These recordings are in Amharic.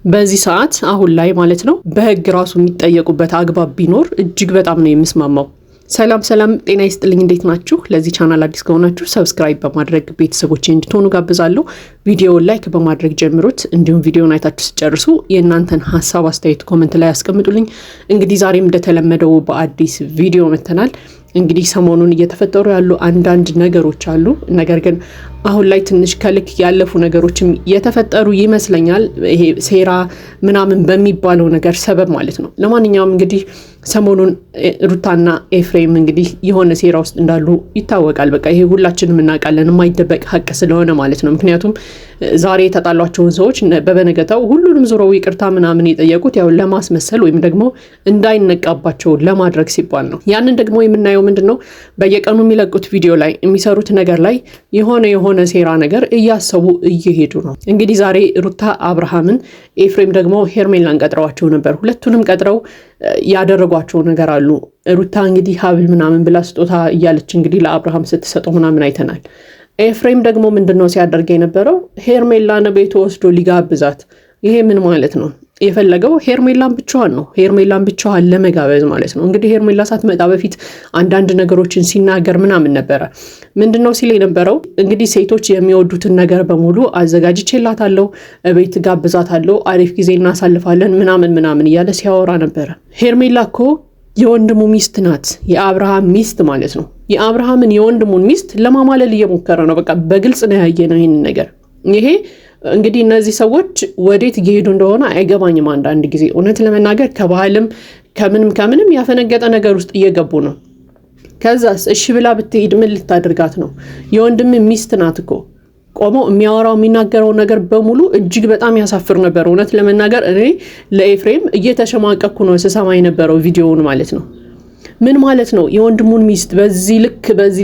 በዚህ ሰዓት አሁን ላይ ማለት ነው በህግ ራሱ የሚጠየቁበት አግባብ ቢኖር እጅግ በጣም ነው የምስማማው። ሰላም ጤና ይስጥልኝ፣ እንዴት ናችሁ? ለዚህ ቻናል አዲስ ከሆናችሁ ሰብስክራይብ በማድረግ ቤተሰቦች እንድትሆኑ ጋብዛለሁ። ቪዲዮውን ላይክ በማድረግ ጀምሩት። እንዲሁም ቪዲዮውን አይታችሁ ሲጨርሱ የእናንተን ሀሳብ አስተያየት ኮሜንት ላይ አስቀምጡልኝ። እንግዲህ ዛሬም እንደተለመደው በአዲስ ቪዲዮ መተናል። እንግዲህ ሰሞኑን እየተፈጠሩ ያሉ አንዳንድ ነገሮች አሉ። ነገር ግን አሁን ላይ ትንሽ ከልክ ያለፉ ነገሮችም የተፈጠሩ ይመስለኛል። ይሄ ሴራ ምናምን በሚባለው ነገር ሰበብ ማለት ነው። ለማንኛውም እንግዲህ ሰሞኑን ሩታና ኤፍሬም እንግዲህ የሆነ ሴራ ውስጥ እንዳሉ ይታወቃል። በቃ ይሄ ሁላችንም እናውቃለን፣ የማይደበቅ ሀቅ ስለሆነ ማለት ነው። ምክንያቱም ዛሬ የተጣሏቸውን ሰዎች በበነገታው ሁሉንም ዙረው ይቅርታ ምናምን የጠየቁት ያው ለማስመሰል ወይም ደግሞ እንዳይነቃባቸው ለማድረግ ሲባል ነው። ያንን ደግሞ የምናየው ምንድነው በየቀኑ የሚለቁት ቪዲዮ ላይ የሚሰሩት ነገር ላይ የሆነ ሴራ ነገር እያሰቡ እየሄዱ ነው። እንግዲህ ዛሬ ሩታ አብርሃምን፣ ኤፍሬም ደግሞ ሄርሜላን ቀጥረዋቸው ነበር። ሁለቱንም ቀጥረው ያደረጓቸው ነገር አሉ። ሩታ እንግዲህ ሀብል ምናምን ብላ ስጦታ እያለች እንግዲህ ለአብርሃም ስትሰጠው ምናምን አይተናል። ኤፍሬም ደግሞ ምንድነው ሲያደርግ የነበረው ሄርሜላን ቤቱ ወስዶ ሊጋብዛት። ይሄ ምን ማለት ነው? የፈለገው ሄርሜላን ብቻዋን ነው፣ ሄርሜላን ብቻዋን ለመጋበዝ ማለት ነው። እንግዲህ ሄርሜላ ሳትመጣ በፊት አንዳንድ ነገሮችን ሲናገር ምናምን ነበረ። ምንድነው ሲል የነበረው እንግዲህ ሴቶች የሚወዱትን ነገር በሙሉ አዘጋጅቼላታለሁ፣ እቤት ጋብዛታለሁ፣ አሪፍ ጊዜ እናሳልፋለን ምናምን እያለ ሲያወራ ነበረ። ሄርሜላ እኮ የወንድሙ ሚስት ናት፣ የአብርሃም ሚስት ማለት ነው። የአብርሃምን የወንድሙን ሚስት ለማማለል እየሞከረ ነው። በቃ በግልጽ ነው ያየነው ይህን ነገር። ይሄ እንግዲህ እነዚህ ሰዎች ወዴት እየሄዱ እንደሆነ አይገባኝም። አንዳንድ ጊዜ እውነት ለመናገር ከባህልም ከምንም ያፈነገጠ ነገር ውስጥ እየገቡ ነው። ከዛስ እሺ ብላ ብትሄድ ምን ልታደርጋት ነው? የወንድም ሚስት ናት እኮ። ቆሞ የሚያወራው የሚናገረው ነገር በሙሉ እጅግ በጣም ያሳፍር ነበር። እውነት ለመናገር እኔ ለኤፍሬም እየተሸማቀኩ ነው ስሰማ የነበረው ቪዲዮውን ማለት ነው። ምን ማለት ነው? የወንድሙን ሚስት በዚህ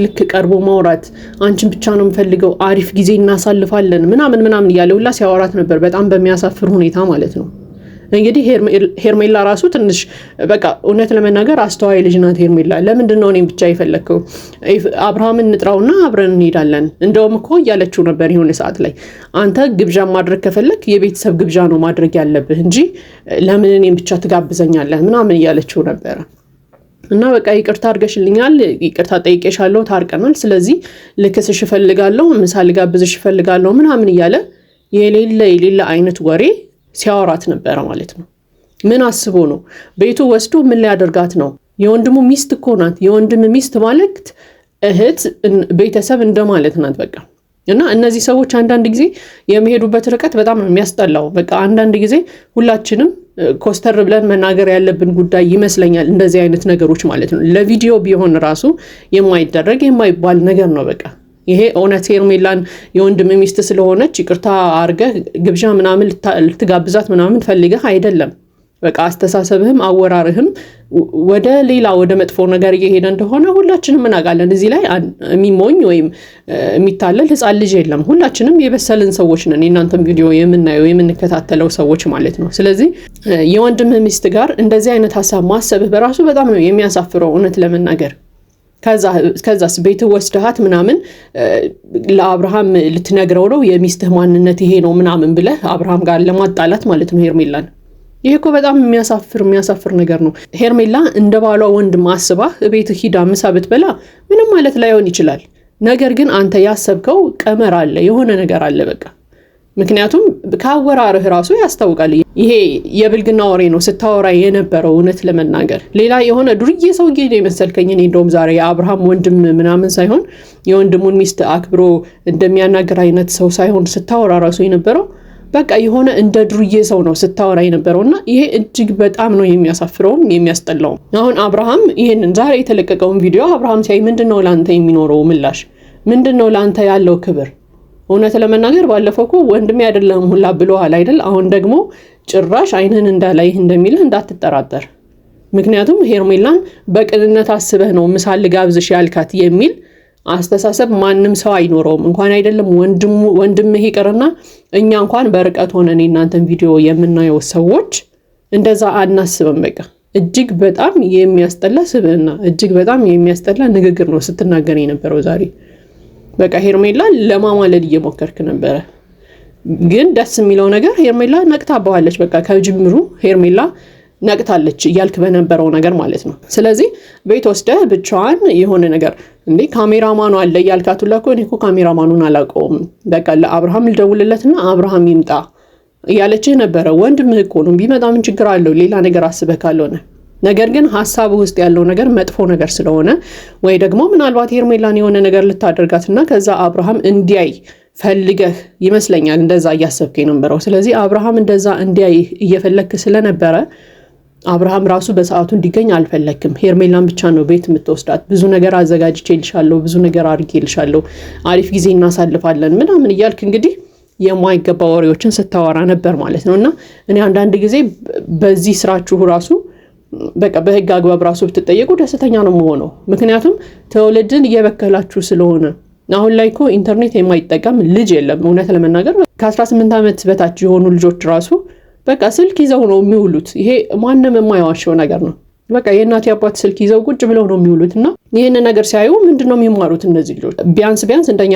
ልክ ቀርቦ ማውራት፣ አንቺን ብቻ ነው የምፈልገው፣ አሪፍ ጊዜ እናሳልፋለን ምናምን እያለ ሁላ ሲያወራት ነበር፣ በጣም በሚያሳፍር ሁኔታ ማለት ነው። እንግዲህ ሄርሜላ ራሱ ትንሽ በቃ እውነት ለመናገር አስተዋይ ልጅ ናት ሄርሜላ። ለምንድን ነው እኔም ብቻ የፈለግከው? አብርሃምን እንጥራውና አብረን እንሄዳለን እንደውም እኮ እያለችው ነበር የሆነ ሰዓት ላይ። አንተ ግብዣ ማድረግ ከፈለግ የቤተሰብ ግብዣ ነው ማድረግ ያለብህ እንጂ ለምን እኔም ብቻ ትጋብዘኛለህ ምናምን እያለችው ነበረ። እና በቃ ይቅርታ አድርገሽልኛል፣ ይቅርታ ጠይቄሻለሁ፣ ታርቀናል፣ ስለዚህ ልክስሽ እፈልጋለሁ፣ ምሳ ልጋብዝሽ እፈልጋለሁ ምናምን እያለ የሌለ አይነት ወሬ ሲያወራት ነበረ ማለት ነው። ምን አስቦ ነው? ቤቱ ወስዶ ምን ሊያደርጋት ነው? የወንድሙ ሚስት እኮ ናት። የወንድም ሚስት ማለት እህት፣ ቤተሰብ እንደማለት ናት በቃ። እና እነዚህ ሰዎች አንዳንድ ጊዜ የሚሄዱበት ርቀት በጣም ነው የሚያስጠላው። በቃ አንዳንድ ጊዜ ሁላችንም ኮስተር ብለን መናገር ያለብን ጉዳይ ይመስለኛል እንደዚህ አይነት ነገሮች ማለት ነው። ለቪዲዮ ቢሆን ራሱ የማይደረግ የማይባል ነገር ነው በቃ። ይሄ እውነት ሄርሜላን የወንድም ሚስት ስለሆነች ይቅርታ አርገህ ግብዣ ምናምን ልትጋብዛት ምናምን ፈልገህ አይደለም። በቃ አስተሳሰብህም አወራርህም ወደ መጥፎ ነገር እየሄደ እንደሆነ ሁላችንም እናውቃለን። እዚህ ላይ የሚሞኝ ወይም የሚታለል ህፃን ልጅ የለም። ሁላችንም የበሰልን ሰዎች ነን፣ የእናንተም ቪዲዮ የምናየው የምንከታተለው ሰዎች ማለት ነው። ስለዚህ የወንድም ሚስት ጋር እንደዚህ አይነት ሀሳብ ማሰብህ በራሱ በጣም ነው የሚያሳፍረው እውነት ለመናገር። ከዛስ ቤት ወስደሃት ምናምን ለአብርሃም ልትነግረው ነው የሚስትህ ማንነት ይሄ ነው ምናምን ብለህ አብርሃም ጋር ለማጣላት ማለት ነው ሄርሜላን። ይሄ እኮ በጣም የሚያሳፍር ነገር ነው። ሄርሜላ እንደ ባሏ ወንድም አስባህ ቤት ሂዳ ምሳ ብትበላ ምንም ማለት ላይሆን ይችላል። ነገር ግን አንተ ያሰብከው ቀመር አለ፣ የሆነ ነገር አለ በቃ። ምክንያቱም ካወራርህ ራሱ ያስታውቃል። ይሄ የብልግና ወሬ ነው ስታወራ የነበረው እውነት ለመናገር። ሌላ የሆነ ዱርዬ ሰውዬ ነው የመሰልከኝ። እኔ እንደውም ዛሬ የአብርሃም ወንድም ምናምን ሳይሆን የወንድሙን ሚስት አክብሮ እንደሚያናገር አይነት ሰው ሳይሆን ስታወራ ራሱ የነበረው በቃ የሆነ እንደ ዱርዬ ሰው ነው ስታወራ የነበረውና ይሄ እጅግ በጣም ነው የሚያሳፍረውም የሚያስጠላው። አሁን አብርሃም ይሄንን ዛሬ የተለቀቀውን ቪዲዮ አብርሃም ሲያይ ምንድነው ላንተ የሚኖረው ምላሽ? ምንድነው ላንተ ያለው ክብር? እውነት ለመናገር ባለፈው እኮ ወንድሜ አይደለም ሁላ ብለዋል አይደል? አሁን ደግሞ ጭራሽ አይንህን እንዳላይህ እንደሚልህ እንዳትጠራጠር። ምክንያቱም ሄርሜላን በቅንነት አስበህ ነው ምሳ ልጋብዝሽ ያልካት የሚል አስተሳሰብ ማንም ሰው አይኖረውም። እንኳን አይደለም ወንድምህ ይቅርና እኛ እንኳን በርቀት ሆነን እናንተን ቪዲዮ የምናየው ሰዎች እንደዛ አናስብም። በቃ እጅግ በጣም የሚያስጠላ ስብዕና፣ እጅግ በጣም የሚያስጠላ ንግግር ነው ስትናገር የነበረው ዛሬ። በቃ ሄርሜላ ለማማለል እየሞከርክ ነበረ። ግን ደስ የሚለው ነገር ሄርሜላ ነቅታባዋለች። በቃ ከጅምሩ ሄርሜላ ነቅታለች እያልክ በነበረው ነገር ማለት ነው። ስለዚህ ቤት ወስደህ ብቻዋን የሆነ ነገር እንዴ ካሜራማኑ አለ እያልካት ሁላ እኮ እኔ እኮ ካሜራማኑን አላውቀውም፣ በቃ ለአብርሃም ልደውልለትና አብርሃም ይምጣ እያለችህ ነበረ። ወንድምህ እኮ ነው፣ ቢመጣ ምን ችግር አለው? ሌላ ነገር አስበህ ካልሆነ። ነገር ግን ሀሳብ ውስጥ ያለው ነገር መጥፎ ነገር ስለሆነ ወይ ደግሞ ምናልባት ሄርሜላን የሆነ ነገር ልታደርጋትና ከዛ አብርሃም እንዲያይ ፈልገህ ይመስለኛል እንደዛ እያሰብክ የነበረው። ስለዚህ አብርሃም እንደዛ እንዲያይ እየፈለግክ ስለነበረ አብርሃም ራሱ በሰዓቱ እንዲገኝ አልፈለግክም። ሄርሜላን ብቻ ነው ቤት የምትወስዳት። ብዙ ነገር አዘጋጅቼልሻለሁ፣ ብዙ ነገር አድርጌልሻለሁ፣ አሪፍ ጊዜ እናሳልፋለን ምናምን እያልክ እንግዲህ የማይገባ ወሬዎችን ስታወራ ነበር ማለት ነው። እና እኔ አንዳንድ ጊዜ በዚህ ስራችሁ ራሱ በቃ በህግ አግባብ ራሱ ብትጠየቁ ደስተኛ ነው የምሆነው። ምክንያቱም ትውልድን እየበከላችሁ ስለሆነ። አሁን ላይ እኮ ኢንተርኔት የማይጠቀም ልጅ የለም። እውነት ለመናገር ከ18 ዓመት በታች የሆኑ ልጆች ራሱ በቃ ስልክ ይዘው ነው የሚውሉት። ይሄ ማንም የማይዋሸው ነገር ነው። በቃ የእናት አባት ስልክ ይዘው ቁጭ ብለው ነው የሚውሉት። እና ይህን ነገር ሲያዩ ምንድነው የሚማሩት እነዚህ ልጆች? ቢያንስ እንደኛ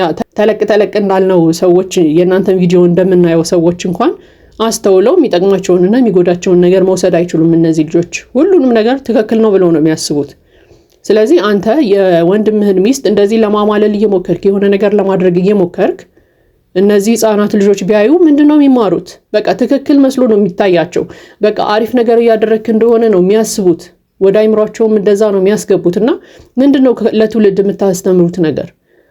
ተለቅ እንዳልነው ሰዎች የእናንተን ቪዲዮ እንደምናየው ሰዎች እንኳን አስተውለው የሚጠቅማቸውንና የሚጎዳቸውን ነገር መውሰድ አይችሉም። እነዚህ ልጆች ሁሉንም ነገር ትክክል ነው ብለው ነው የሚያስቡት። ስለዚህ አንተ የወንድምህን ሚስት እንደዚህ ለማማለል እየሞከርክ የሆነ ነገር ለማድረግ እየሞከርክ እነዚህ ህፃናት ልጆች ቢያዩ ምንድነው የሚማሩት? በቃ ትክክል መስሎ ነው የሚታያቸው። በቃ አሪፍ ነገር እያደረግክ እንደሆነ ነው የሚያስቡት። ወደ አይምሯቸውም እንደዛ ነው የሚያስገቡትና ምንድነው ለትውልድ የምታስተምሩት ነገር?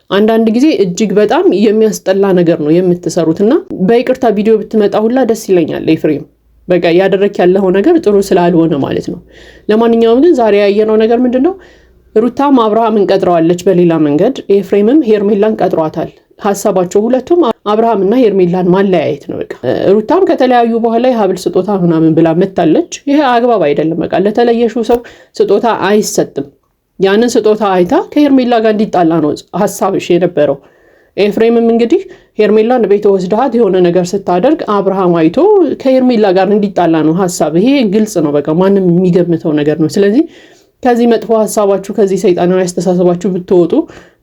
አንዳንድ ጊዜ እጅግ በጣም የሚያስጠላ ነገር ነው የምትሰሩትና በይቅርታ ቪዲዮ ብትመጣ ሁላ ደስ ይለኛል ኤፍሬም። በቃ ያደረክ ያለው ነገር ጥሩ ስላልሆነ ማለት ነው። ለማንኛውም ግን ዛሬ ያየነው ነገር ምንድነው? ሩታም አብርሃምን ቀጥረዋለች በሌላ መንገድ፣ ኤፍሬምም ሄርሜላን ቀጥሯታል። ሀሳባቸው ሁለቱም አብርሃምና ሄርሜላን ማለያየት ነው። በቃ ሩታም ከተለያዩ በኋላ የሀብል ስጦታ ምናምን ብላ መታለች። ይሄ አግባብ አይደለም። በቃ ለተለየሽው ሰው ስጦታ አይሰጥም። ያንን ስጦታ አይታ ከሄርሜላ ጋር እንዲጣላ ነው ሀሳብሽ የነበረው። ኤፍሬምም እንግዲህ ሄርሜላን ቤት ወስደሃት የሆነ ነገር ስታደርግ አብርሃም አይቶ ከሄርሜላ ጋር እንዲጣላ ነው ሀሳብ። ይሄ ግልጽ ነው። በቃ ማንም የሚገምተው ነገር ነው። ስለዚህ ከዚህ መጥፎ ሀሳባችሁ ከዚህ ሰይጣናዊ አስተሳሰባችሁ ብትወጡ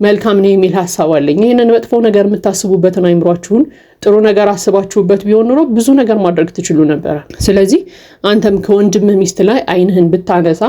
መልካም ነው የሚል ሀሳብ አለኝ። ይህንን መጥፎ ነገር የምታስቡበትን አይምሯችሁን ጥሩ ነገር አስባችሁበት ቢሆን ኖሮ ብዙ ነገር ማድረግ ትችሉ ነበረ። ስለዚህ አንተም ከወንድምህ ሚስት ላይ አይንህን ብታነሳ፣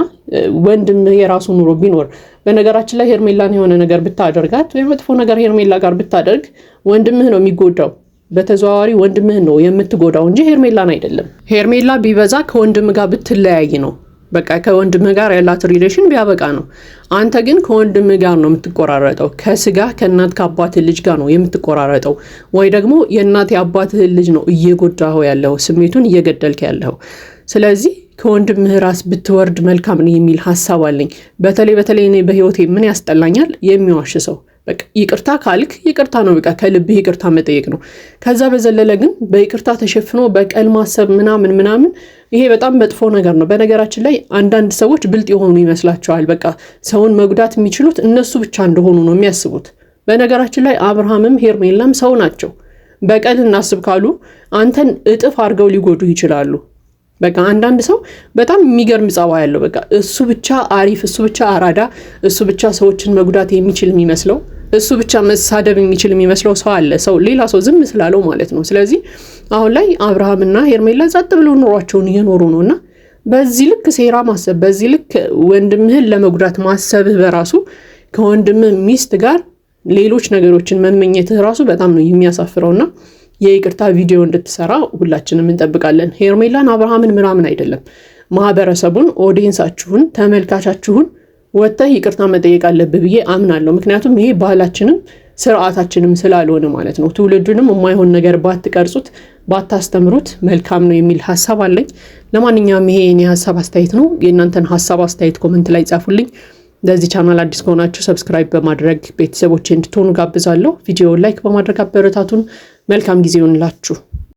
ወንድምህ የራሱ ኑሮ ቢኖር፣ በነገራችን ላይ ሄርሜላን የሆነ ነገር ብታደርጋት ወይ መጥፎ ነገር ሄርሜላ ጋር ብታደርግ ወንድምህ ነው የሚጎዳው። በተዘዋዋሪ ወንድምህ ነው የምትጎዳው እንጂ ሄርሜላን አይደለም። ሄርሜላ ቢበዛ ከወንድምህ ጋር ብትለያይ ነው በቃ ከወንድምህ ጋር ያላት ሪሌሽን ቢያበቃ ነው። አንተ ግን ከወንድምህ ጋር ነው የምትቆራረጠው። ከስጋ ከእናት ከአባትህ ልጅ ጋር ነው የምትቆራረጠው። ወይ ደግሞ የእናት የአባትህ ልጅ ነው እየጎዳኸው ያለው፣ ስሜቱን እየገደልክ ያለው። ስለዚህ ከወንድምህ ራስ ብትወርድ መልካም ነው የሚል ሀሳብ አለኝ። በተለይ እኔ በህይወቴ ምን ያስጠላኛል? የሚዋሽ ሰው። በቃ ይቅርታ ካልክ ይቅርታ ነው፣ በቃ ከልብህ ይቅርታ መጠየቅ ነው። ከዛ በዘለለ ግን በይቅርታ ተሸፍኖ በቀል ማሰብ ምናምን ይሄ በጣም መጥፎ ነገር ነው። በነገራችን ላይ አንዳንድ ሰዎች ብልጥ የሆኑ ይመስላቸዋል። በቃ ሰውን መጉዳት የሚችሉት እነሱ ብቻ እንደሆኑ ነው የሚያስቡት። በነገራችን ላይ አብርሃምም ሄርሜላም ሰው ናቸው። በቀል እናስብ ካሉ አንተን እጥፍ አድርገው ሊጎዱ ይችላሉ። በቃ አንዳንድ ሰው በጣም የሚገርም ጸባይ ያለው፣ በቃ እሱ ብቻ አሪፍ፣ እሱ ብቻ አራዳ፣ እሱ ብቻ ሰዎችን መጉዳት የሚችል የሚመስለው፣ እሱ ብቻ መሳደብ የሚችል የሚመስለው ሰው አለ። ሰው ሌላ ሰው ዝም ስላለው ማለት ነው። ስለዚህ አሁን ላይ አብርሃምና ሄርሜላ ጸጥ ብለው ኑሯቸውን እየኖሩ ነውና በዚህ ልክ ሴራ ማሰብ፣ በዚህ ልክ ወንድምህን ለመጉዳት ማሰብህ በራሱ ከወንድምህ ሚስት ጋር ሌሎች ነገሮችን መመኘትህ ራሱ በጣም ነው የሚያሳፍረውና የይቅርታ ቪዲዮ እንድትሰራ ሁላችንም እንጠብቃለን። ሄርሜላን አብርሃምን ምናምን አይደለም፣ ማህበረሰቡን፣ ኦዲየንሳችሁን፣ ተመልካቻችሁን ወጥተህ ይቅርታ መጠየቅ አለብህ ብዬ አምናለሁ። ምክንያቱም ይሄ ባህላችንም ስርዓታችንም ስላልሆነ ማለት ነው። ትውልዱንም የማይሆን ነገር ባትቀርጹት ባታስተምሩት መልካም ነው የሚል ሀሳብ አለኝ። ለማንኛውም ይሄ የኔ ሀሳብ አስተያየት ነው። የእናንተን ሀሳብ አስተያየት ኮመንት ላይ ጻፉልኝ። ለዚህ ቻናል አዲስ ከሆናችሁ ሰብስክራይብ በማድረግ ቤተሰቦቼ እንድትሆኑ ጋብዛለሁ። ቪዲዮውን ላይክ በማድረግ አበረታቱን። መልካም ጊዜ ይሁንላችሁ።